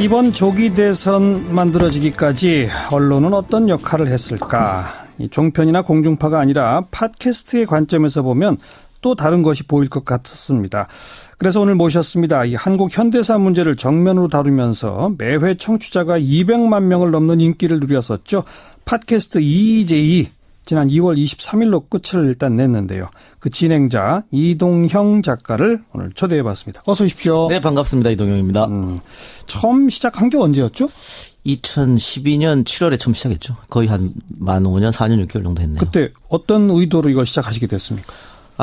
이번 조기 대선 만들어지기까지 언론은 어떤 역할을 했을까? 이 종편이나 공중파가 아니라 팟캐스트의 관점에서 보면 또 다른 것이 보일 것 같았습니다. 그래서 오늘 모셨습니다. 이 한국 현대사 문제를 정면으로 다루면서 매회 청취자가 200만 명을 넘는 인기를 누렸었죠. 팟캐스트 EJ. 지난 2월 23일로 끝을 일단 냈는데요. 그 진행자 이동형 작가를 오늘 초대해봤습니다. 어서 오십시오. 네, 반갑습니다. 이동형입니다. 처음 시작한 게 언제였죠? 2012년 7월에 처음 시작했죠. 거의 만 5년, 4년 6개월 정도 했네요. 그때 어떤 의도로 이걸 시작하시게 됐습니까?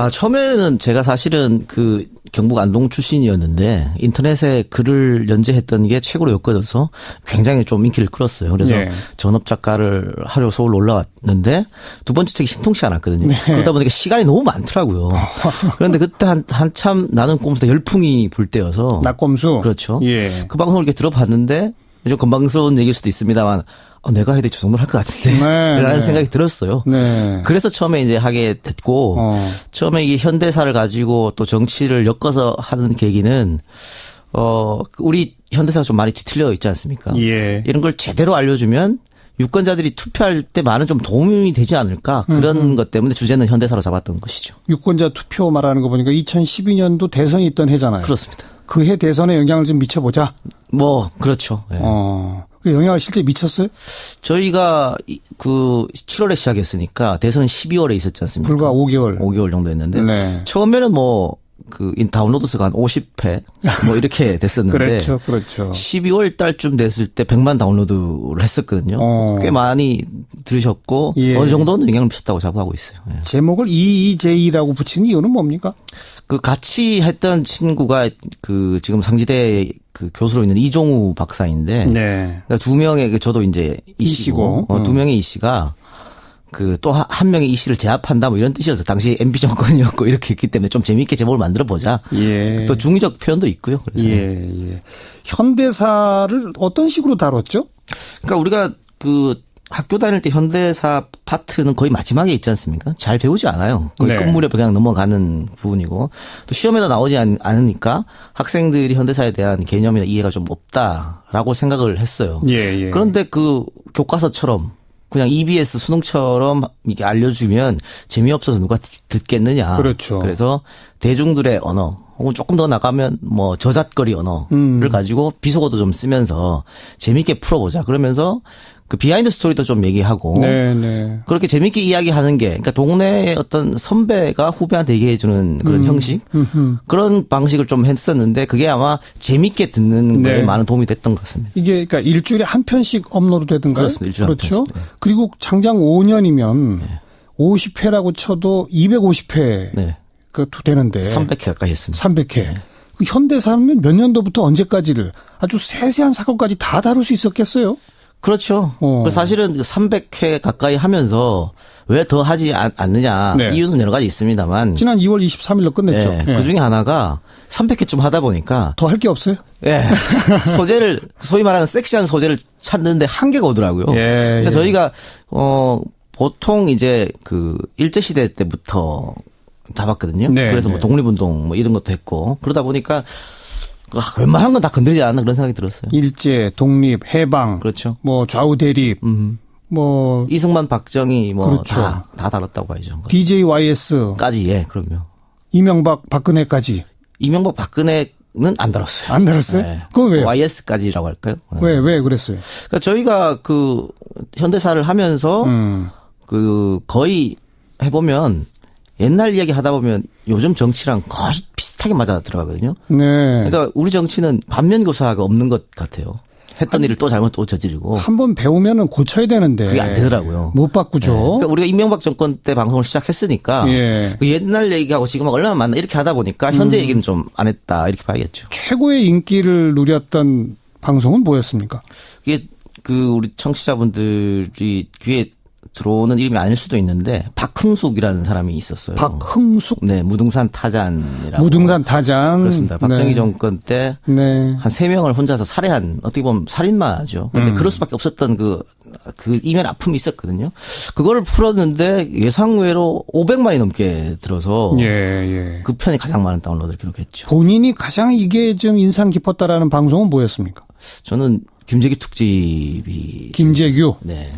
처음에는 제가 사실은 그 경북 안동 출신이었는데 인터넷에 글을 연재했던 게 책으로 엮어져서 굉장히 좀 인기를 끌었어요. 그래서 네. 전업 작가를 하려 서울 올라왔는데 두 번째 책이 신통치 않았거든요. 네. 그러다 보니까 시간이 너무 많더라고요. 그런데 그때 한참 나는 꼼수 열풍이 불 때여서. 낙검수? 그렇죠. 예. 그 방송을 이렇게 들어봤는데 좀 건방스러운 얘기일 수도 있습니다만 내가 해야 될 정도는 할 것 같은데 네, 라는 네. 생각이 들었어요. 네. 그래서 처음에 이제 하게 됐고 처음에 이 현대사를 가지고 또 정치를 엮어서 하는 계기는 우리 현대사가 좀 많이 뒤틀려 있지 않습니까? 예. 이런 걸 제대로 알려주면 유권자들이 투표할 때 많은 좀 도움이 되지 않을까 그런 것 때문에 주제는 현대사로 잡았던 것이죠. 유권자 투표 말하는 거 보니까 2012년도 대선이 있던 해잖아요. 그렇습니다. 그 해 대선에 영향을 좀 미쳐보자. 그렇죠. 네. 그 영향을 실제 미쳤어요? 저희가 그 7월에 시작했으니까 대선은 12월에 있었지 않습니까? 불과 5개월. 5개월 정도 했는데 네. 처음에는 다운로드 수가 한 50회 이렇게 됐었는데 그렇죠. 12월 달쯤 됐을 때 100만 다운로드를 했었거든요. 꽤 많이 들으셨고 예. 어느 정도는 영향을 미쳤다고 자부하고 있어요. 예. 제목을 EEJ라고 붙인 이유는 뭡니까? 그 같이 했던 친구가 그 지금 상지대 그 교수로 있는 이종우 박사인데 네. 그러니까 두 명의 저도 이제 이 씨고 두 명의 이 씨가 그 또 한 명의 이 씨를 제압한다 이런 뜻이어서 당시 MB 정권이었고 이렇게 했기 때문에 좀 재미있게 제목을 만들어 보자. 예. 또 중의적 표현도 있고요. 그래서. 예. 현대사를 어떤 식으로 다뤘죠? 그러니까 우리가 그 학교 다닐 때 현대사 파트는 거의 마지막에 있지 않습니까? 잘 배우지 않아요. 거의 네. 끝무렵에 그냥 넘어가는 부분이고 또 시험에도 나오지 않으니까 학생들이 현대사에 대한 개념이나 이해가 좀 없다라고 생각을 했어요. 예. 그런데 그 교과서처럼 그냥 EBS 수능처럼 이게 알려주면 재미없어서 누가 듣겠느냐. 그렇죠. 그래서 대중들의 언어 혹은 조금 더 나가면 저잣거리 언어를 가지고 비속어도 좀 쓰면서 재미있게 풀어보자. 그러면서 그 비하인드 스토리도 좀 얘기하고 네. 그렇게 재미있게 이야기하는 게 그러니까 동네의 어떤 선배가 후배한테 얘기해주는 그런 형식 그런 방식을 좀 했었는데 그게 아마 재미있게 듣는 거에 많은 도움이 됐던 것 같습니다. 이게 그러니까 일주일에 한 편씩 업로드 되던가요? 그렇습니다. 일주일에 그렇죠. 한 편씩. 네. 그리고 장장 5년이면 50회라고 쳐도 250회 네. 그것도 되는데 300회 가까이 했습니다. 300회. 그 현대사는 몇 년도부터 언제까지를 아주 세세한 사건까지 다 다룰 수 있었겠어요? 그렇죠. 사실은 300회 가까이 하면서 왜 더 하지 않느냐. 네. 이유는 여러 가지 있습니다만. 지난 2월 23일로 끝냈죠. 네. 예. 그중에 하나가 300회쯤 하다 보니까. 더 할 게 없어요? 예. 소재를, 소위 말하는 섹시한 소재를 찾는데 한계가 오더라고요. 그러니까 저희가, 보통 이제 그 일제시대 때부터 잡았거든요. 네, 그래서 독립운동 이런 것도 했고. 그러다 보니까 웬만한 건 다 건드리지 않나 그런 생각이 들었어요. 일제, 독립, 해방, 그렇죠. 좌우 대립, 이승만, 박정희 그렇죠. 다 다뤘다고 봐야죠. DJYS 까지 그럼요. 이명박, 박근혜까지 이명박, 박근혜는 안 다뤘어요. 안 다뤘어요? 네. 그건 왜요? YS까지라고 할까요? 왜 그랬어요? 그러니까 저희가 그 현대사를 하면서 그 거의 해보면 옛날 이야기 하다 보면 요즘 정치랑 거의 비슷하게 맞아 들어가거든요. 네. 그러니까 우리 정치는 반면교사가 없는 것 같아요. 했던 일을 또 잘못 또 저지르고. 한번 배우면은 고쳐야 되는데. 그게 안 되더라고요. 못 바꾸죠. 네. 그러니까 우리가 이명박 정권 때 방송을 시작했으니까. 그 옛날 얘기하고 지금하고 얼마나 맞나 이렇게 하다 보니까 현재 얘기는 좀 안 했다 이렇게 봐야겠죠. 최고의 인기를 누렸던 방송은 뭐였습니까? 이게 그 우리 청취자분들이 귀에 들어오는 이름이 아닐 수도 있는데 박흥숙이라는 사람이 있었어요. 박흥숙? 네, 무등산 타잔이라고. 무등산 타잔. 그렇습니다. 박정희 정권 때 한 3명을 혼자서 살해한 어떻게 보면 살인마죠. 그런데 그럴 수밖에 없었던 그 이면 아픔이 있었거든요. 그거를 풀었는데 예상외로 500만이 넘게 들어서 그 편이 가장 많은 다운로드를 기록했죠. 본인이 가장 이게 좀 인상 깊었다라는 방송은 뭐였습니까? 저는 김재규 특집이. 김재규? 네.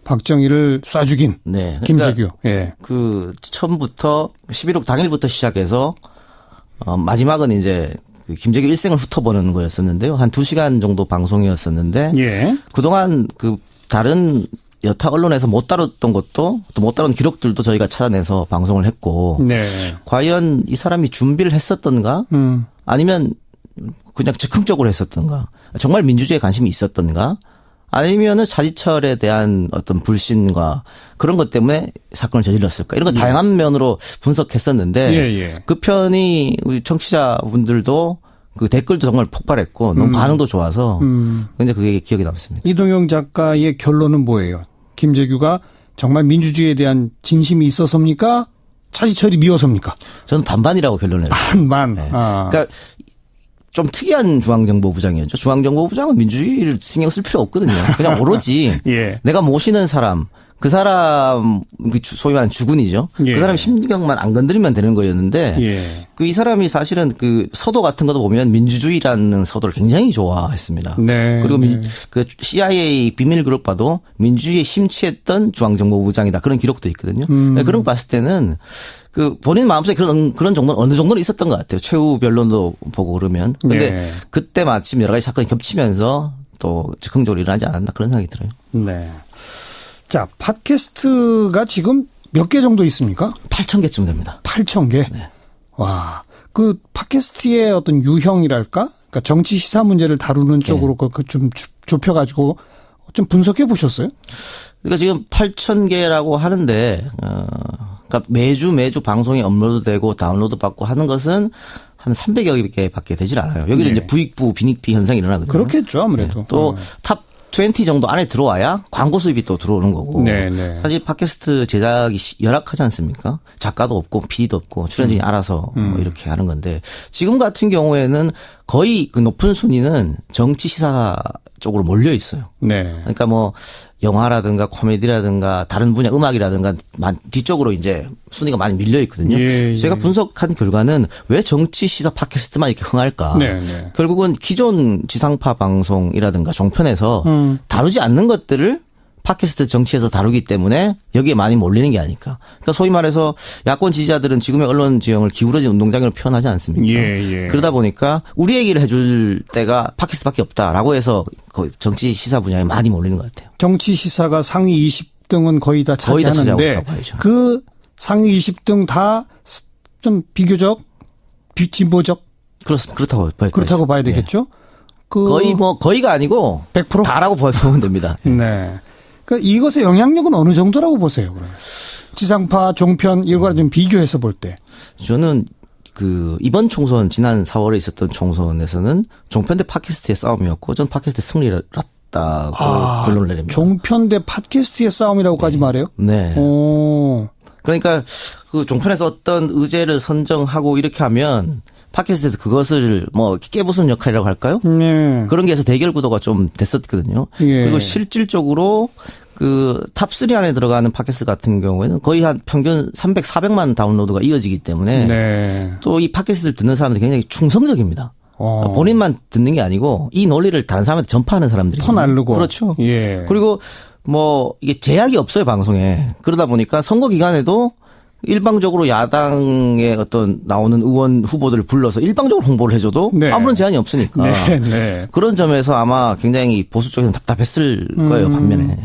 박정희를 쏴 죽인. 네. 김재규. 그러니까 예. 그 처음부터 11월 당일부터 시작해서 마지막은 이제 그 김재규 일생을 훑어보는 거였었는데요. 한 2시간 정도 방송이었었는데. 예. 그동안 그 다른 여타 언론에서 못 다뤘던 것도 또 못 다룬 기록들도 저희가 찾아내서 방송을 했고. 네. 과연 이 사람이 준비를 했었던가? 아니면 그냥 즉흥적으로 했었던가? 정말 민주주의에 관심이 있었던가? 아니면은 차지철에 대한 어떤 불신과 그런 것 때문에 사건을 저질렀을까? 이런 거 다양한 면으로 분석했었는데 그 편이 우리 청취자분들도 그 댓글도 정말 폭발했고 너무 반응도 좋아서 굉장히 그게 기억에 남습니다. 이동영 작가의 결론은 뭐예요? 김재규가 정말 민주주의에 대한 진심이 있어서입니까? 차지철이 미워서입니까? 저는 반반이라고 결론을 내렸어요. 반반. 네. 그러니까 좀 특이한 중앙정보부장이었죠. 중앙정보부장은 민주주의를 신경 쓸 필요 없거든요. 그냥 오로지 예. 내가 모시는 사람, 그 사람 소위 말하는 주군이죠. 예. 그 사람 심경만 안 건드리면 되는 거였는데 예. 그 이 사람이 사실은 그 서도 같은 것도 보면 민주주의라는 서도를 굉장히 좋아했습니다. 네. 그리고 네. 그 CIA 비밀 그룹 봐도 민주주의에 심취했던 중앙정보부장이다. 그런 기록도 있거든요. 그런 거 봤을 때는 그 본인 마음속에 그런 정도는 어느 정도는 있었던 것 같아요. 최후 변론도 보고 그러면. 근데 네. 그때 마침 여러 가지 사건이 겹치면서 또 즉흥적으로 일어나지 않았나 그런 생각이 들어요. 네. 자, 팟캐스트가 지금 몇 개 정도 있습니까? 8,000개쯤 됩니다. 8,000개? 네. 와. 그 팟캐스트의 어떤 유형이랄까? 그러니까 정치 시사 문제를 다루는 쪽으로 그 좀 좁혀가지고 좀 분석해 보셨어요? 그러니까 지금 8,000개라고 하는데, 그러니까 매주 방송이 업로드되고 다운로드 받고 하는 것은 한 300여 개밖에 되질 않아요. 여기는 이제 부익부, 빈익비 현상이 일어나거든요. 그렇겠죠, 아무래도. 네. 또 탑 20 정도 안에 들어와야 광고 수입이 또 들어오는 거고. 네네. 사실 팟캐스트 제작이 열악하지 않습니까? 작가도 없고 PD도 없고 출연진이 알아서 뭐 이렇게 하는 건데 지금 같은 경우에는 거의 그 높은 순위는 정치 시사 쪽으로 몰려 있어요. 네. 그러니까 뭐 영화라든가 코미디라든가 다른 분야 음악이라든가 뒤쪽으로 이제 순위가 많이 밀려 있거든요. 예, 예. 제가 분석한 결과는 왜 정치 시사 팟캐스트만 이렇게 흥할까? 네, 네. 결국은 기존 지상파 방송이라든가 종편에서 다루지 않는 것들을 팟캐스트 정치에서 다루기 때문에 여기에 많이 몰리는 게 아닐까. 그러니까 소위 말해서 야권 지지자들은 지금의 언론 지형을 기울어진 운동장으로 표현하지 않습니까? 예. 그러다 보니까 우리 얘기를 해줄 때가 팟캐스트밖에 없다라고 해서 거의 정치 시사 분야에 많이 몰리는 것 같아요. 정치 시사가 상위 20등은 거의 다 차지하고 차지하는데 있다고 봐야죠. 그 상위 20등 다 좀 비교적 진보적 그렇다고 봐야 되겠죠? 네. 거의가 아니고 100%? 다라고 보면 됩니다. 네. 그러니까 이것의 영향력은 어느 정도라고 보세요, 그러면? 지상파, 종편 이거랑 좀 비교해서 볼 때. 저는 그 이번 총선 지난 4월에 있었던 총선에서는 종편 대 팟캐스트의 싸움이었고 전 팟캐스트 승리를 했다고 결론을 내립니다. 종편 대 팟캐스트의 싸움이라고까지 말해요? 네. 오. 그러니까 그 종편에서 어떤 의제를 선정하고 이렇게 하면 팟캐스트에서 그것을 뭐 깨부수는 역할이라고 할까요? 네. 그런 게 해서 대결 구도가 좀 됐었거든요. 예. 그리고 실질적으로 그 탑3 안에 들어가는 팟캐스트 같은 경우에는 거의 한 평균 300, 400만 다운로드가 이어지기 때문에 네. 또 이 팟캐스트를 듣는 사람들이 굉장히 충성적입니다. 본인만 듣는 게 아니고 이 논리를 다른 사람한테 전파하는 사람들이 퍼날르고. 그렇죠. 예. 그리고 뭐 이게 제약이 없어요, 방송에. 그러다 보니까 선거 기간에도 일방적으로 야당의 어떤 나오는 의원 후보들을 불러서 일방적으로 홍보를 해줘도 네. 아무런 제한이 없으니까. 네. 그런 점에서 아마 굉장히 보수 쪽에서는 답답했을 거예요, 반면에.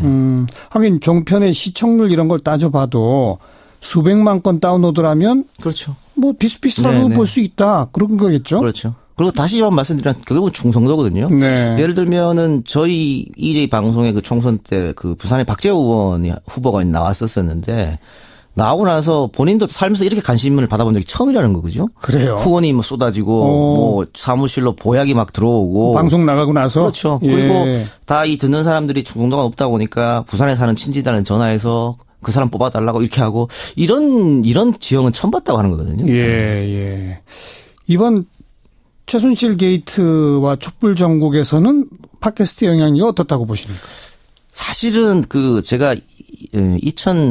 하긴 종편의 시청률 이런 걸 따져봐도 수백만 건 다운로드라면 그렇죠. 뭐 비슷비슷하다고 볼 수 있다. 그런 거겠죠? 그렇죠. 그리고 다시 한번 말씀드리면 결국은 충성도거든요. 네. 예를 들면은 저희 EJ 방송의 그 총선 때 그 부산의 박재호 의원이 후보가 나왔었는데 나오고 나서 본인도 살면서 이렇게 관심을 받아본 적이 처음이라는 거죠. 그래요. 후원이 뭐 쏟아지고 뭐 사무실로 보약이 막 들어오고 방송 나가고 나서 그렇죠. 예. 그리고 다 이 듣는 사람들이 충동도가 높다 보니까 부산에 사는 친지단에 전화해서 그 사람 뽑아달라고 이렇게 하고 이런 지형은 처음 봤다고 하는 거거든요. 예. 이번 최순실 게이트와 촛불 전국에서는 팟캐스트 영향력이 어떻다고 보십니까? 사실은 그 제가 2014년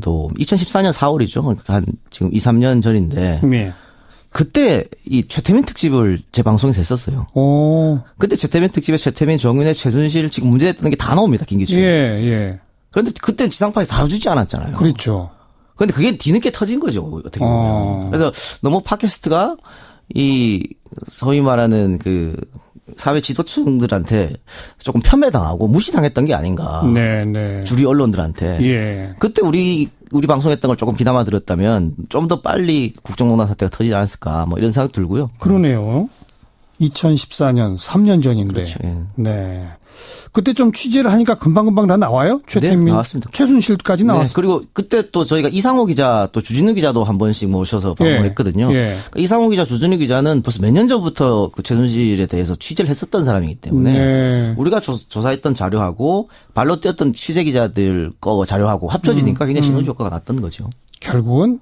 4월이죠. 그러니까 한 지금 2, 3년 전인데. 네. 그때 이 최태민 특집을 제 방송에서 했었어요. 오. 그때 최태민 특집에 최태민, 정윤회, 최순실 지금 문제됐던 게 다 나옵니다. 김기춘. 예. 그런데 그때 지상파에서 다뤄주지 않았잖아요. 그렇죠. 그런데 그게 뒤늦게 터진 거죠. 어떻게 보면. 그래서 너무 팟캐스트가 이 소위 말하는 그 사회 지도층들한테 조금 편매당하고 무시당했던 게 아닌가. 네. 주류 언론들한테. 예. 그때 우리 방송했던 걸 조금 귀담아 들었다면 좀 더 빨리 국정농단 사태가 터지지 않았을까 뭐 이런 생각 들고요. 그러네요. 2014년 3년 전인데. 그렇죠. 예. 네. 그때 좀 취재를 하니까 금방금방 다 나와요? 최태민, 네, 나왔습니다. 최순실까지 나왔어요. 네, 그리고 그때 또 저희가 이상호 기자 또 주진우 기자도 한 번씩 모셔서 방문했거든요. 그러니까 이상호 기자, 주진우 기자는 벌써 몇 년 전부터 그 최순실에 대해서 취재를 했었던 사람이기 때문에 우리가 조사했던 자료하고 발로 뛰었던 취재 기자들 거 자료하고 합쳐지니까 굉장히 시너지 효과가 났던 거죠. 결국은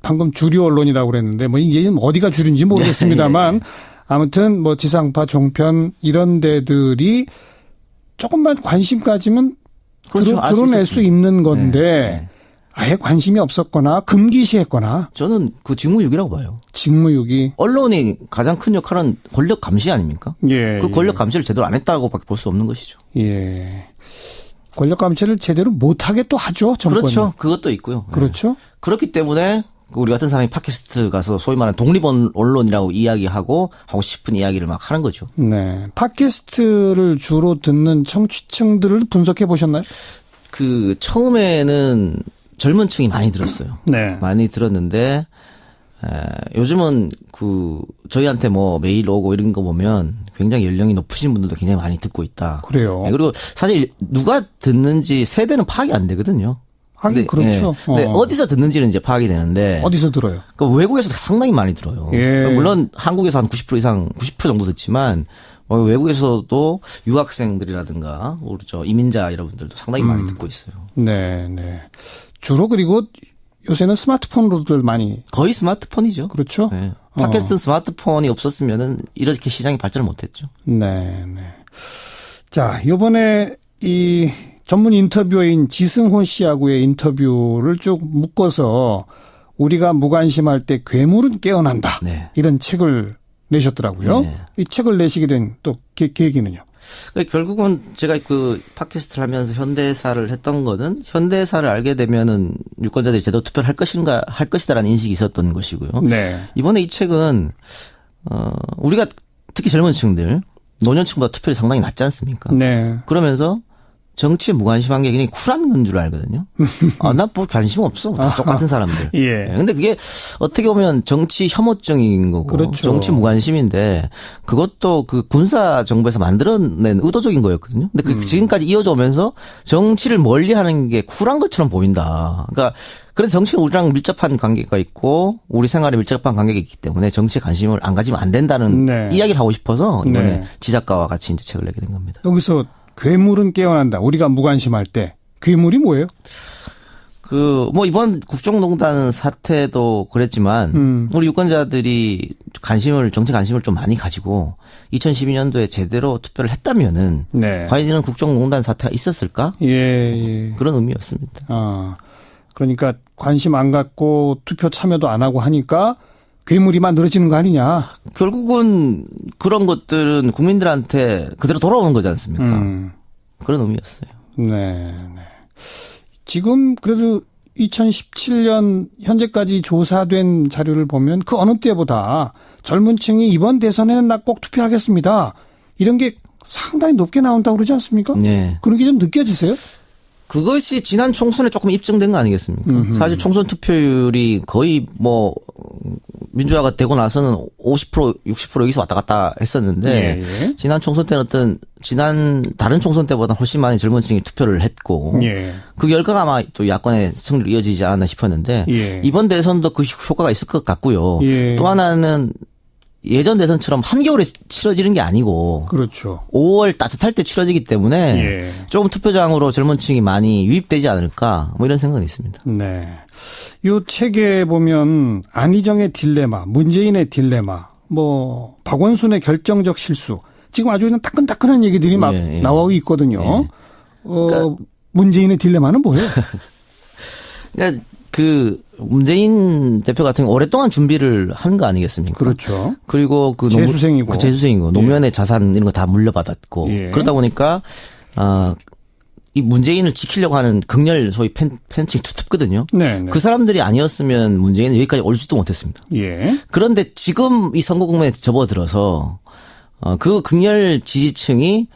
방금 주류 언론이라고 그랬는데 뭐 이제 어디가 주류인지 모르겠습니다만 아무튼 뭐 지상파, 종편 이런 데들이 조금만 관심 가지면 그렇죠. 드러낼 수 있는 건데 아예 관심이 없었거나 금기시했거나. 저는 그 직무유기라고 봐요. 직무유기. 언론이 가장 큰 역할은 권력 감시 아닙니까? 예. 그 권력 감시를 제대로 안 했다고밖에 볼 수 없는 것이죠. 예. 권력 감시를 제대로 못하게 또 하죠. 정권은. 그렇죠. 그것도 있고요. 그렇죠. 그렇기 때문에 우리 같은 사람이 팟캐스트 가서 소위 말하는 독립 언론이라고 이야기하고 하고 싶은 이야기를 막 하는 거죠. 네. 팟캐스트를 주로 듣는 청취층들을 분석해 보셨나요? 그 처음에는 젊은 층이 많이 들었어요. 네. 많이 들었는데 요즘은 그 저희한테 뭐 메일 오고 이런 거 보면 굉장히 연령이 높으신 분들도 굉장히 많이 듣고 있다. 그래요. 네, 그리고 사실 누가 듣는지 세대는 파악이 안 되거든요. 하긴 그렇죠. 근데 어디서 듣는지는 이제 파악이 되는데. 어디서 들어요? 그러니까 외국에서도 상당히 많이 들어요. 예. 물론 한국에서 한 90% 이상, 90% 정도 듣지만 외국에서도 유학생들이라든가 우리 저 이민자 여러분들도 상당히 많이 듣고 있어요. 네. 주로 그리고 요새는 스마트폰으로들 많이. 거의 스마트폰이죠. 그렇죠. 네. 팟캐스트는 스마트폰이 없었으면은 이렇게 시장이 발전을 못했죠. 네. 자, 이번에 이 전문 인터뷰어인 지승호 씨하고의 인터뷰를 쭉 묶어서 우리가 무관심할 때 괴물은 깨어난다. 네. 이런 책을 내셨더라고요. 네. 이 책을 내시게 된 또 계기는요? 그러니까 결국은 제가 그 팟캐스트를 하면서 현대사를 했던 거는 현대사를 알게 되면은 유권자들이 제대로 투표를 할 것이다라는 인식이 있었던 것이고요. 네. 이번에 이 책은 우리가 특히 젊은 층들 노년층보다 투표율이 상당히 낮지 않습니까? 네. 그러면서 정치에 무관심한 게 굉장히 쿨한 건 줄 알거든요. 나 뭐 관심 없어. 다 똑같은 사람들. 예. 근데 그게 어떻게 보면 정치 혐오증인 거고. 그렇죠. 정치 무관심인데 그것도 그 군사 정부에서 만들어낸 의도적인 거였거든요. 근데 그 지금까지 이어져 오면서 정치를 멀리 하는 게 쿨한 것처럼 보인다. 그러니까 그런 정치는 우리랑 밀접한 관계가 있고 우리 생활에 밀접한 관계가 있기 때문에 정치에 관심을 안 가지면 안 된다는 이야기를 하고 싶어서 이번에 지작가와 같이 이제 책을 내게 된 겁니다. 여기서 괴물은 깨어난다. 우리가 무관심할 때. 괴물이 뭐예요? 뭐 이번 국정농단 사태도 그랬지만 우리 유권자들이 정치 관심을 좀 많이 가지고 2012년도에 제대로 투표를 했다면은 과연 이런 국정농단 사태가 있었을까? 예. 그런 의미였습니다. 그러니까 관심 안 갖고 투표 참여도 안 하고 하니까 괴물이 만들어지는 거 아니냐. 결국은 그런 것들은 국민들한테 그대로 돌아오는 거지 않습니까? 그런 의미였어요. 네. 지금 그래도 2017년 현재까지 조사된 자료를 보면 그 어느 때보다 젊은 층이 이번 대선에는 나 꼭 투표하겠습니다. 이런 게 상당히 높게 나온다고 그러지 않습니까? 네. 그런 게 좀 느껴지세요? 그것이 지난 총선에 조금 입증된 거 아니겠습니까? 사실 총선 투표율이 거의 뭐 민주화가 되고 나서는 50%, 60% 여기서 왔다 갔다 했었는데 지난 총선 때는 다른 총선 때보다 훨씬 많이 젊은 층이 투표를 했고 그 결과가 아마 또 야권의 승리로 이어지지 않았나 싶었는데 이번 대선도 그 효과가 있을 것 같고요. 또 하나는 예전 대선처럼 한겨울에 치러지는 게 아니고 그렇죠. 5월 따뜻할 때 치러지기 때문에 조금 투표장으로 젊은 층이 많이 유입되지 않을까 뭐 이런 생각은 있습니다. 네. 이 책에 보면 안희정의 딜레마, 문재인의 딜레마, 뭐 박원순의 결정적 실수 지금 아주 그냥 따끈따끈한 얘기들이 막 나오고 있거든요. 그러니까 문재인의 딜레마는 뭐예요? 그러니까 그 문재인 대표 같은 경우 오랫동안 준비를 한 거 아니겠습니까? 그렇죠. 그리고 그 재수생이고. 재수생이고 노무현의 자산 이런 거 다 물려받았고 그러다 보니까 이 문재인을 지키려고 하는 극렬 소위 팬층이 두텁거든요. 네네. 그 사람들이 아니었으면 문재인은 여기까지 올지도 못했습니다. 예. 그런데 지금 이 선거 국면에 접어들어서 그 극렬 지지층이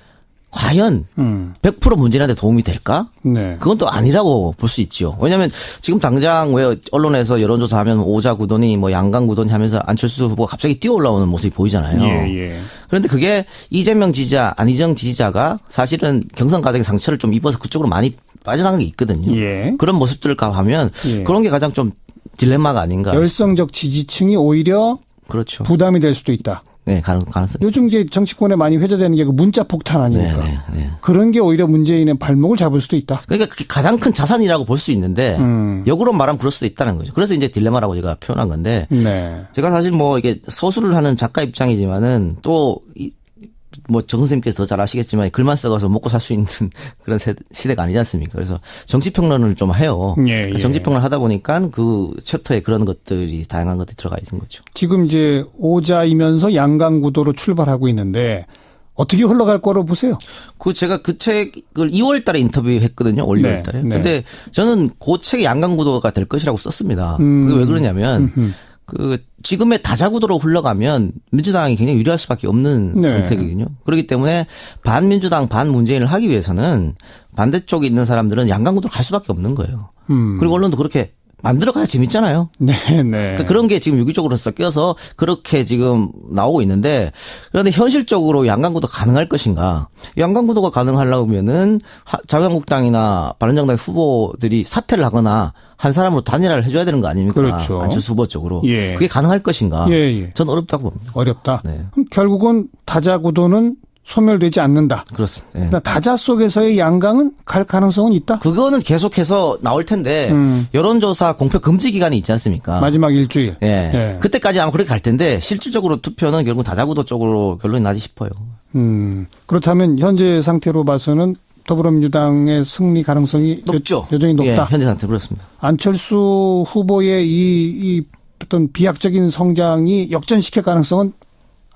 과연 100% 문재인한테 도움이 될까? 네. 그건 또 아니라고 볼 수 있죠. 왜냐하면 지금 당장 왜 언론에서 여론조사하면 오자구도니 뭐 양강구도니 하면서 안철수 후보가 갑자기 뛰어 올라오는 모습이 보이잖아요. 예. 그런데 그게 이재명 지지자, 안희정 지지자가 사실은 경선 과정에 상처를 좀 입어서 그쪽으로 많이 빠져나간 게 있거든요. 예. 그런 모습들을 가하면 그런 게 가장 좀 딜레마가 아닌가. 열성적 지지층이 오히려 그렇죠. 부담이 될 수도 있다. 네, 가능성. 요즘 이제 정치권에 많이 회자되는 게 그 문자 폭탄 아닙니까? 네. 그런 게 오히려 문재인의 발목을 잡을 수도 있다. 그러니까 그게 가장 큰 자산이라고 볼 수 있는데 역으로 말하면 그럴 수도 있다는 거죠. 그래서 이제 딜레마라고 제가 표현한 건데 네. 제가 사실 뭐 이게 서술을 하는 작가 입장이지만은 또 뭐 정 선생님께서 더 잘 아시겠지만 글만 써가서 먹고 살 수 있는 그런 시대가 아니지 않습니까? 그래서 정치평론을 좀 해요. 예. 정치평론을 하다 보니까 그 챕터에 그런 것들이 다양한 것들이 들어가 있는 거죠. 지금 이제 오자이면서 양강구도로 출발하고 있는데 어떻게 흘러갈 거로 보세요? 그 제가 그 책을 2월 달에 인터뷰했거든요. 올 2월 달에. 네. 근데 저는 그 책이 양강구도가 될 것이라고 썼습니다. 그게 왜 그러냐면 그 지금의 다자구도로 흘러가면 민주당이 굉장히 유리할 수밖에 없는 선택이거든요. 그렇기 때문에 반민주당 반문재인을 하기 위해서는 반대쪽에 있는 사람들은 양강구도로 갈 수밖에 없는 거예요. 그리고 언론도 그렇게 만들어가야 재밌잖아요. 네. 그러니까 그런 게 지금 유기적으로 섞여서 그렇게 지금 나오고 있는데 그런데 현실적으로 양강구도 가능할 것인가? 양강구도가 가능하려면은 자유한국당이나 바른정당 후보들이 사퇴를 하거나 한 사람으로 단일화를 해줘야 되는 거 아닙니까? 그렇죠. 안철수 후보 쪽으로. 예. 그게 가능할 것인가? 예. 저는 어렵다고 봅니다. 어렵다. 네. 그럼 결국은 다자구도는 소멸되지 않는다. 그렇습니다. 네. 그러나 다자 속에서의 양강은 갈 가능성은 있다. 그거는 계속해서 나올 텐데 여론조사 공표 금지 기간이 있지 않습니까? 마지막 일주일. 예. 그때까지 아마 그렇게 갈 텐데 실질적으로 투표는 결국 다자구도 쪽으로 결론이 나지 싶어요. 그렇다면 현재 상태로 봐서는 더불어민주당의 승리 가능성이 높죠. 여전히 높다. 예, 현재 상태 그렇습니다. 안철수 후보의 이 어떤 비약적인 성장이 역전시킬 가능성은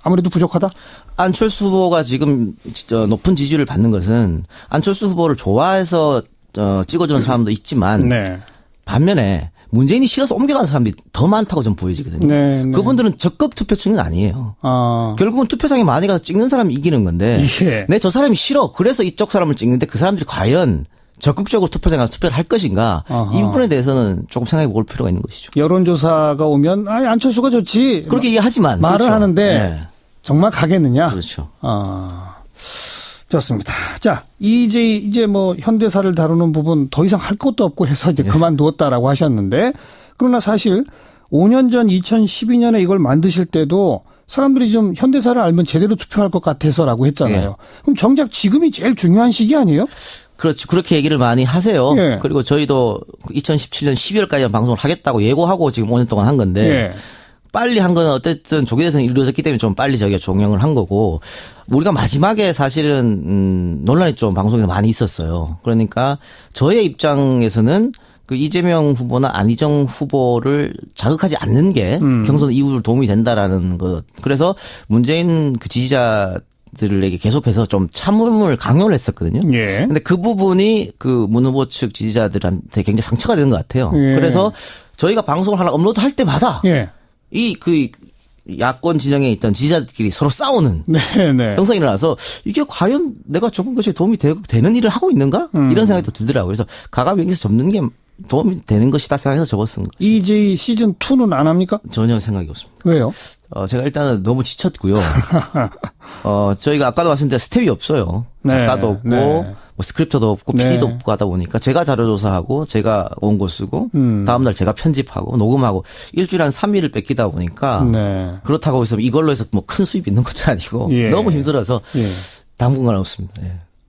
아무래도 부족하다? 안철수 후보가 지금 진짜 높은 지지율을 받는 것은 안철수 후보를 좋아해서 찍어주는 사람도 있지만 반면에 문재인이 싫어서 옮겨가는 사람들이 더 많다고 좀 보여지거든요. 그분들은 적극 투표층은 아니에요. 결국은 투표장에 많이 가서 찍는 사람이 이기는 건데 내 저 사람이 싫어. 그래서 이쪽 사람을 찍는데 그 사람들이 과연 적극적으로 투표장에 가서 투표를 할 것인가. 이 부분에 대해서는 조금 생각해 볼 필요가 있는 것이죠. 여론조사가 오면 안철수가 좋지. 그렇게 얘기하지만. 말을 그렇죠. 하는데 정말 가겠느냐. 그렇죠. 좋습니다. 자, 이제 뭐 현대사를 다루는 부분 더 이상 할 것도 없고 해서 이제 그만두었다라고 하셨는데 그러나 사실 5년 전 2012년에 이걸 만드실 때도 사람들이 좀 현대사를 알면 제대로 투표할 것 같아서라고 했잖아요. 그럼 정작 지금이 제일 중요한 시기 아니에요? 그렇죠. 그렇게 얘기를 많이 하세요. 그리고 저희도 2017년 12월까지 방송을 하겠다고 예고하고 지금 5년 동안 한 건데 빨리 한 건 어쨌든 조기 대선이 이루어졌기 때문에 좀 빨리 저희가 종영을 한 거고 우리가 마지막에 사실은 논란이 좀 방송에서 많이 있었어요. 그러니까 저의 입장에서는 그 이재명 후보나 안희정 후보를 자극하지 않는 게 경선 이후로 도움이 된다라는 것. 그래서 문재인 그 지지자들에게 계속해서 좀 참음을 강요를 했었거든요. 근데 그 부분이 그 문 후보 측 지지자들한테 굉장히 상처가 되는 것 같아요. 그래서 저희가 방송을 하나 업로드할 때마다 그 야권 진영에 있던 지지자들끼리 서로 싸우는 형성이 일어나서 이게 과연 내가 적은 것이 도움이 되는 일을 하고 있는가? 이런 생각이 또 들더라고요. 그래서 가감 여기서 접는 게 도움이 되는 것이다 생각해서 접었은 거죠. EJ 시즌2는 안 합니까? 전혀 생각이 없습니다. 왜요? 제가 일단은 너무 지쳤고요. 저희가 아까도 말씀드린 스텝이 없어요. 작가도 없고 뭐 스크립터도 없고 PD도 없고 하다 보니까 제가 자료조사하고 제가 원고 쓰고 다음날 제가 편집하고 녹음하고 일주일에 한 3일을 뺏기다 보니까 그렇다고 해서 이걸로 해서 뭐 큰 수입이 있는 것도 아니고 너무 힘들어서 당분간 없습니다.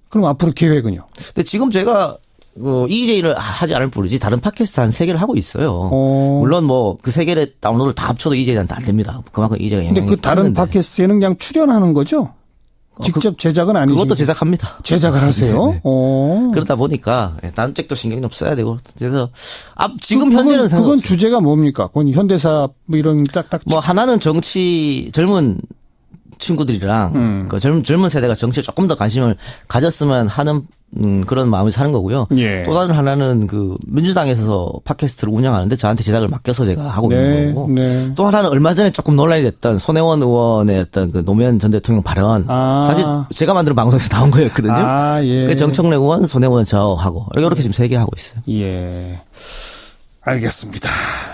그럼 앞으로 계획은요? 근데 지금 제가 EJ를 하지 않을 뿐이지 다른 팟캐스트 한 3개를 하고 있어요. 물론 뭐 그 3개를 다운로드를 다 합쳐도 EJ한테 안 됩니다. 그만큼 EJ가 영향이 근데 그 다른 팟캐스트에는 그냥 출연하는 거죠? 직접 제작은 아니죠. 그것도 제작합니다. 제작을 하세요? 네. 그러다 보니까 단책도 신경 좀 써야 되고 그래서 지금 현재는 그건 주제가 뭡니까? 그건 현대사 뭐 이런 딱딱 뭐 하나는 정치 젊은 친구들이랑 그 젊은 세대가 정치에 조금 더 관심을 가졌으면 하는 그런 마음이 사는 거고요. 예. 또 다른 하나는 그 민주당에서 팟캐스트를 운영하는데 저한테 제작을 맡겨서 제가 하고 네, 있는 거고. 네. 또 하나는 얼마 전에 조금 논란이 됐던 손혜원 의원의 어떤 그 노무현 전 대통령 발언. 사실 제가 만든 방송에서 나온 거였거든요. 예. 그 정청래 의원, 손혜원 저하고 이렇게 지금 3개 하고 있어요. 예. 알겠습니다.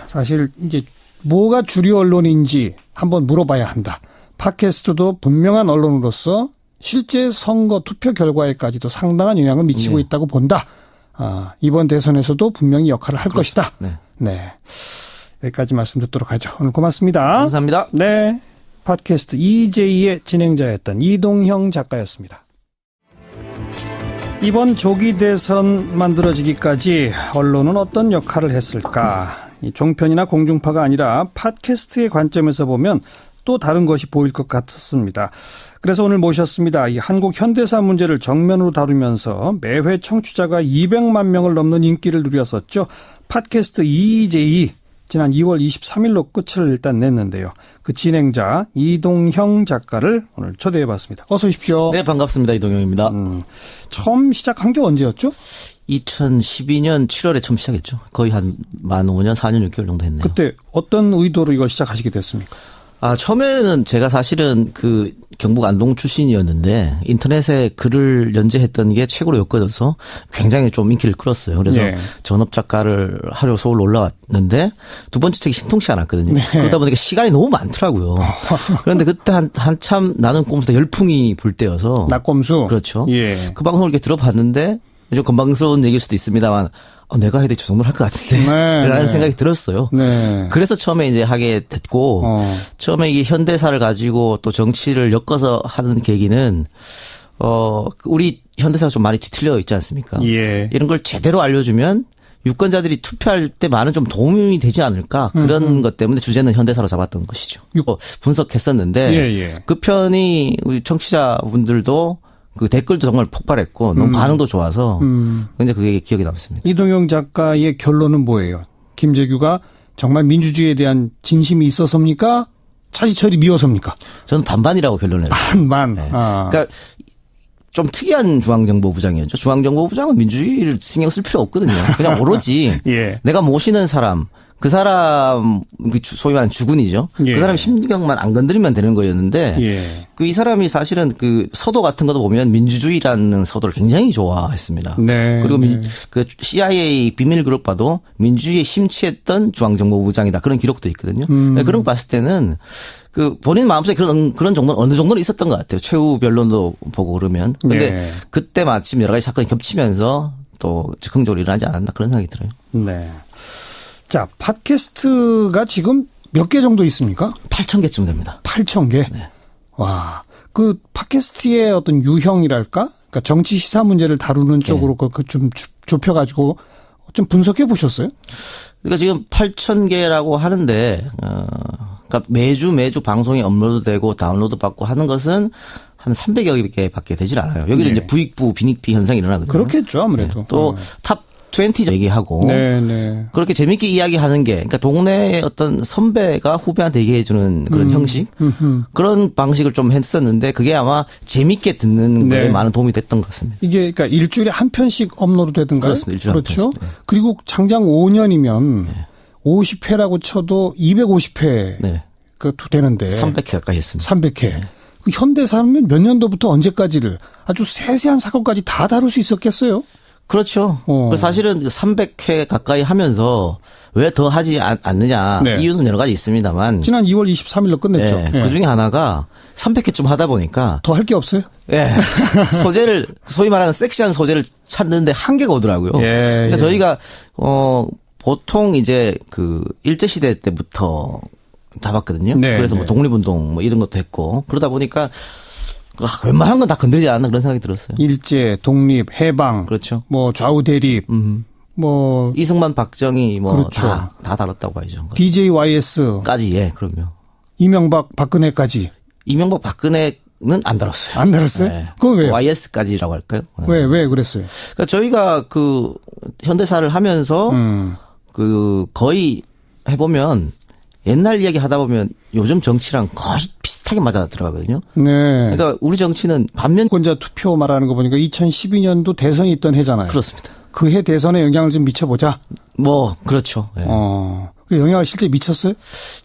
사실 이제 뭐가 주류 언론인지 한번 물어봐야 한다. 팟캐스트도 분명한 언론으로서 실제 선거 투표 결과에까지도 상당한 영향을 미치고 네. 있다고 본다. 이번 대선에서도 분명히 역할을 할 것이다. 네. 네. 여기까지 말씀 듣도록 하죠. 오늘 고맙습니다. 감사합니다. 네. 팟캐스트 EJ의 진행자였던 이동형 작가였습니다. 이번 조기 대선 만들어지기까지 언론은 어떤 역할을 했을까? 이 종편이나 공중파가 아니라 팟캐스트의 관점에서 보면 또 다른 것이 보일 것 같았습니다. 그래서 오늘 모셨습니다. 이 한국 현대사 문제를 정면으로 다루면서 매회 청취자가 200만 명을 넘는 인기를 누렸었죠. 팟캐스트 EJ 지난 2월 23일로 끝을 일단 냈는데요. 그 진행자 이동형 작가를 오늘 초대해봤습니다. 어서 오십시오. 네, 반갑습니다. 이동형입니다. 처음 시작한 게 언제였죠? 2012년 7월에 처음 시작했죠. 거의 만 5년, 4년 6개월 정도 했네요. 그때 어떤 의도로 이걸 시작하시게 됐습니까? 처음에는 제가 사실은 그 경북 안동 출신이었는데 인터넷에 글을 연재했던 게 책으로 엮어져서 굉장히 좀 인기를 끌었어요. 그래서 네. 전업 작가를 하려 서울 올라왔는데 두 번째 책이 신통치가 않았거든요. 네. 그러다 보니까 시간이 너무 많더라고요. 그런데 그때 한참 나는 꼼수다 열풍이 불 때여서. 낙검수? 그렇죠. 예. 그 방송을 이렇게 들어봤는데 좀 건방스러운 얘기일 수도 있습니다만 내가 해야 될 저 정도는 할 것 같은데 네, 라는 네. 생각이 들었어요. 네. 그래서 처음에 이제 하게 됐고 처음에 이 현대사를 가지고 또 정치를 엮어서 하는 계기는 우리 현대사가 좀 많이 뒤틀려 있지 않습니까? 예. 이런 걸 제대로 알려주면 유권자들이 투표할 때 많은 좀 도움이 되지 않을까 그런 것 때문에 주제는 현대사로 잡았던 것이죠. 분석했었는데 예. 그 편이 우리 청취자분들도 그 댓글도 정말 폭발했고 너무 반응도 좋아서 근데 그게 기억에 남습니다. 이동영 작가의 결론은 뭐예요? 김재규가 정말 민주주의에 대한 진심이 있어서입니까? 차지철이 미워서입니까? 저는 반반이라고 결론을 내요. 반반. 네. 그러니까 좀 특이한 중앙정보부장이었죠. 중앙정보부장은 민주주의를 신경 쓸 필요 없거든요. 그냥 오로지 예. 내가 모시는 사람, 그 사람 소위 말하는 주군이죠. 예. 그 사람 심경만 안 건드리면 되는 거였는데 예. 이 사람이 사실은 그 서도 같은 것도 보면 민주주의라는 서도를 굉장히 좋아했습니다. 네. 그리고 네. 그 CIA 비밀 그룹 봐도 민주주의에 심취했던 중앙정보부장이다. 그런 기록도 있거든요. 그런 거 봤을 때는 그 본인 마음속에 그런 정도는 어느 정도는 있었던 것 같아요. 최후 변론도 보고 그러면. 근데 네. 그때 마침 여러 가지 사건이 겹치면서 또 즉흥적으로 일어나지 않았나 그런 생각이 들어요. 네. 자, 팟캐스트가 지금 몇 개 정도 있습니까? 8,000개쯤 됩니다. 8,000개? 네. 와. 그 팟캐스트의 어떤 유형이랄까? 그러니까 정치 시사 문제를 다루는 쪽으로 그 좀 좁혀가지고 좀 분석해 보셨어요? 그러니까 지금 8,000개라고 하는데, 그러니까 매주 방송이 업로드되고 다운로드 받고 하는 것은 한 300여 개밖에 되질 않아요. 여기도 네. 이제 부익부, 빈익비 현상이 일어나거든요. 그렇겠죠, 아무래도. 또 탑 20 얘기하고. 네. 그렇게 재밌게 이야기하는 게, 그러니까 동네의 어떤 선배가 후배한테 얘기해주는 그런 형식? 그런 방식을 좀 했었는데, 그게 아마 재밌게 듣는 거에 네. 많은 도움이 됐던 것 같습니다. 이게 그러니까 일주일에 한 편씩 업로드 되던가요? 그렇습니다. 일주일에 한 그렇죠. 편씩. 네. 그리고 장장 5년이면 50회라고 쳐도 250회 네. 그 되는데 300회 가까이 했습니다. 300회. 그 현대사는 몇 년도부터 언제까지를 아주 세세한 사건까지 다 다룰 수 있었겠어요? 그렇죠. 그 사실은 300회 가까이 하면서 왜 더 하지 않느냐. 네. 이유는 여러 가지 있습니다만. 지난 2월 23일로 끝냈죠. 네. 예. 그 중에 하나가 300회쯤 하다 보니까. 더 할 게 없어요? 예. 소재를, 소위 말하는 섹시한 소재를 찾는데 한계가 오더라고요. 그러니까 저희가, 보통 이제 그 일제시대 때부터 잡았거든요. 네, 그래서 뭐 독립운동 뭐 이런 것도 했고. 그러다 보니까 웬만한 건 다 건드리지 않나 그런 생각이 들었어요. 일제, 독립, 해방. 그렇죠. 뭐 좌우 대립. 뭐 이승만, 박정희 뭐 그렇죠. 다 다뤘다고 봐야죠. DJYS 까지 예, 그럼요. 이명박 박근혜까지. 이명박 박근혜 안 달았어요. 안 달았어요? 네. 그건 왜요? YS까지라고 할까요? 왜 그랬어요? 그러니까 저희가 그 현대사를 하면서 그 거의 해보면 옛날 이야기 하다 보면 요즘 정치랑 거의 비슷하게 맞아 들어가거든요. 네. 그러니까 우리 정치는 반면 유권자 투표 말하는 거 보니까 2012년도 대선이 있던 해잖아요. 그렇습니다. 그 해 대선에 영향을 좀 미쳐보자. 뭐 그렇죠. 네. 그 영향을 실제 미쳤어요?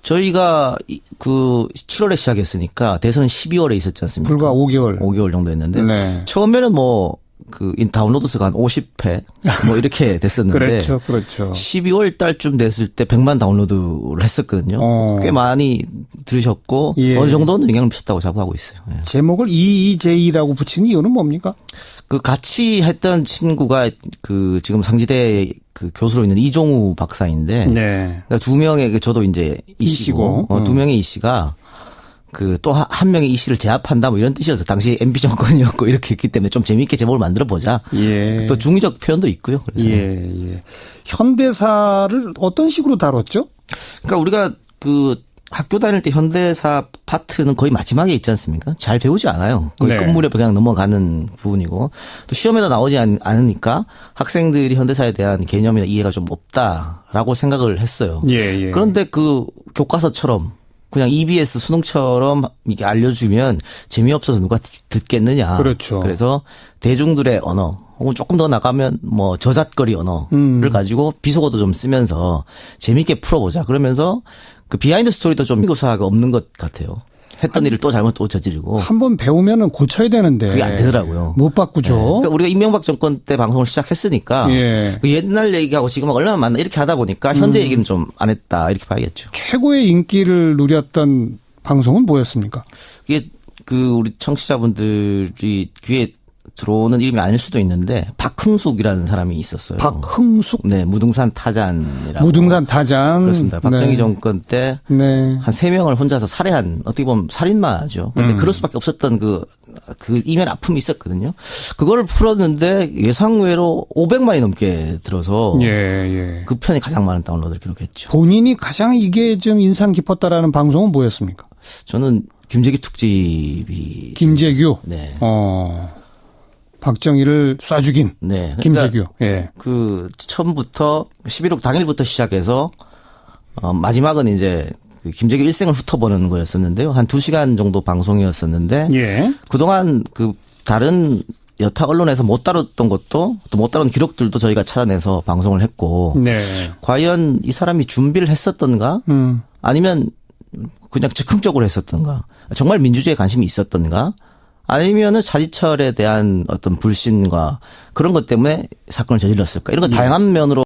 저희가 그 7월에 시작했으니까 대선은 12월에 있었지 않습니까? 불과 5개월. 5개월 정도 했는데 네. 처음에는 뭐 그 다운로드 수가 한 50회 뭐 이렇게 됐었는데 그렇죠. 12월 달쯤 됐을 때 100만 다운로드를 했었거든요. 꽤 많이 들으셨고 예. 어느 정도는 영향을 미쳤다고 자부하고 있어요. 예. 제목을 EEJ라고 붙인 이유는 뭡니까? 그 같이 했던 친구가 그 지금 상지대 그 교수로 있는 이종우 박사인데 네. 그러니까 두 명의 저도 이제 이 씨고 두 명의 이 씨가 그 또 한 명의 이 씨를 제압한다 뭐 이런 뜻이어서 당시 MB 정권이었고 이렇게 했기 때문에 좀 재미있게 제목을 만들어 보자. 예. 또 중의적 표현도 있고요. 그래서. 예. 현대사를 어떤 식으로 다뤘죠? 그러니까 우리가 그 학교 다닐 때 현대사 파트는 거의 마지막에 있지 않습니까? 잘 배우지 않아요. 거의 네. 끝물에 그냥 넘어가는 부분이고 또 시험에다 나오지 않으니까 학생들이 현대사에 대한 개념이나 이해가 좀 없다라고 생각을 했어요. 예. 그런데 그 교과서처럼 그냥 EBS 수능처럼 이게 알려주면 재미없어서 누가 듣겠느냐. 그렇죠. 그래서 대중들의 언어 혹은 조금 더 나가면 뭐 저잣거리 언어를 가지고 비속어도 좀 쓰면서 재미있게 풀어보자. 그러면서 그 비하인드 스토리도 좀 교사가 없는 것 같아요. 했던 일을 또 잘못 또 저지르고. 한번 배우면은 고쳐야 되는데. 그게 안 되더라고요. 못 바꾸죠. 네. 그러니까 우리가 이명박 정권 때 방송을 시작했으니까 예. 그 옛날 얘기하고 지금 얼마나 많나 이렇게 하다 보니까 현재 얘기는 좀 안 했다 이렇게 봐야겠죠. 최고의 인기를 누렸던 방송은 뭐였습니까? 이게 그 우리 청취자분들이 귀에 들어오는 이름이 아닐 수도 있는데 박흥숙이라는 사람이 있었어요. 박흥숙? 네, 무등산 타잔이라고. 무등산 타잔. 그렇습니다. 박정희 네. 정권 때 한 네. 3명을 혼자서 살해한 어떻게 보면 살인마죠. 근데 그럴 수밖에 없었던 그 이면 아픔이 있었거든요. 그거를 풀었는데 예상외로 500만이 넘게 들어서 예. 그 편이 가장 많은 다운로드를 기록했죠. 본인이 가장 이게 좀 인상 깊었다라는 방송은 뭐였습니까? 저는 김재규 특집이 김재규. 네. 박정희를 쏴 죽인. 네. 김재규. 예. 그 처음부터 11월 당일부터 시작해서 마지막은 이제 그 김재규 일생을 훑어보는 거였었는데요. 한 2시간 정도 방송이었었는데 예. 그동안 그 다른 여타 언론에서 못 다뤘던 것도 또 못 다룬 기록들도 저희가 찾아내서 방송을 했고 네. 과연 이 사람이 준비를 했었던가 아니면 그냥 즉흥적으로 했었던가 정말 민주주의에 관심이 있었던가 아니면은 차지철에 대한 어떤 불신과 그런 것 때문에 사건을 저질렀을까 이런 거 다양한 면으로